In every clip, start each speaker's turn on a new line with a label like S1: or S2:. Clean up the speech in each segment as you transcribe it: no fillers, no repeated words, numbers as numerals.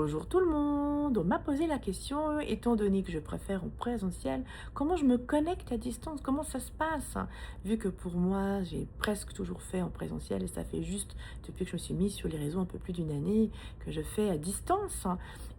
S1: Bonjour tout le monde. On m'a posé la question, étant donné que je préfère en présentiel, comment je me connecte à distance? Comment ça se passe? Vu que pour moi, j'ai presque toujours fait en présentiel et ça fait juste depuis que je me suis mise sur les réseaux un peu plus d'une année que je fais à distance.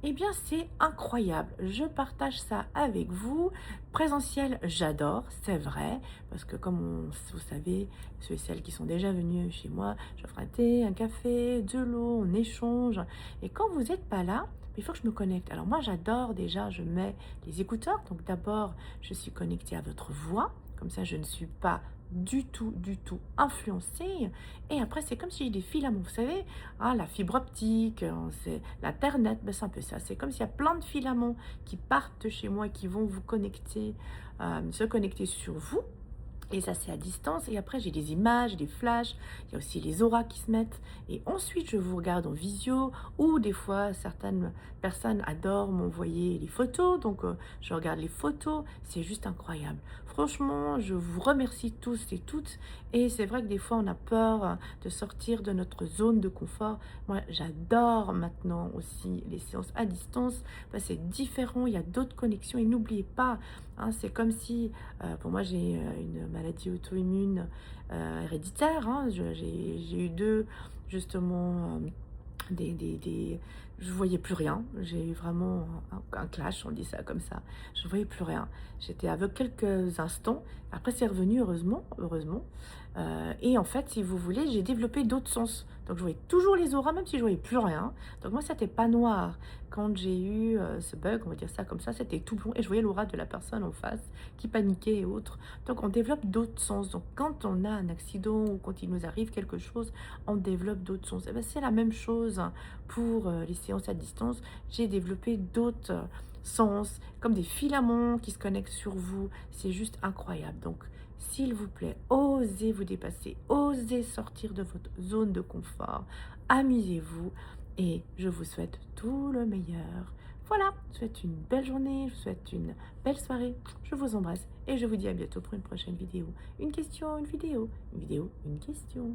S1: Eh bien, c'est incroyable. Je partage ça avec vous. Présentiel, j'adore, c'est vrai, parce que vous savez, ceux et celles qui sont déjà venus chez moi, j'offre un thé, un café, de l'eau, on échange. Et quand vous n'êtes pas là, il faut que je me connecte. Alors moi, j'adore déjà, je mets les écouteurs. Donc d'abord, je suis connectée à votre voix. Comme ça, je ne suis pas du tout influencée. Et après, c'est comme si j'ai des filaments. Vous savez, hein, la fibre optique, c'est l'Internet, ben, c'est un peu ça. C'est comme s'il y a plein de filaments qui partent de chez moi et qui vont vous connecter, se connecter sur vous. Et ça, c'est à distance. Et après, j'ai des images, des flashs. Il y a aussi les auras qui se mettent. Et ensuite, je vous regarde en visio. Ou des fois, certaines personnes adorent m'envoyer les photos. Donc, je regarde les photos. C'est juste incroyable. Franchement, je vous remercie tous et toutes. Et c'est vrai que des fois, on a peur de sortir de notre zone de confort. Moi, j'adore maintenant aussi les séances à distance. Parce que c'est différent. Il y a d'autres connexions. Et n'oubliez pas, hein, c'est comme si pour moi, j'ai une maladie auto-immune héréditaire. Hein. J'ai eu deux, justement, je voyais plus rien. J'ai eu vraiment un clash, on dit ça comme ça. Je ne voyais plus rien. J'étais aveugle quelques instants. Après, c'est revenu, heureusement. Et en fait, si vous voulez, j'ai développé d'autres sens. Donc, je voyais toujours les auras, même si je voyais plus rien. Donc, moi, c'était pas noir. Quand j'ai eu ce bug, on va dire ça comme ça, c'était tout blanc. Et je voyais l'aura de la personne en face qui paniquait et autres. Donc, on développe d'autres sens. Donc, quand on a un accident ou quand il nous arrive quelque chose, on développe d'autres sens. Et ben, c'est la même chose pour les séances à distance. J'ai développé d'autres sens, comme des filaments qui se connectent sur vous. C'est juste incroyable. Donc, s'il vous plaît, osez vous dépasser, osez sortir de votre zone de confort, amusez-vous et je vous souhaite tout le meilleur. Voilà, je vous souhaite une belle journée, je vous souhaite une belle soirée, je vous embrasse et je vous dis à bientôt pour une prochaine vidéo. Une question, une vidéo, une vidéo, une question.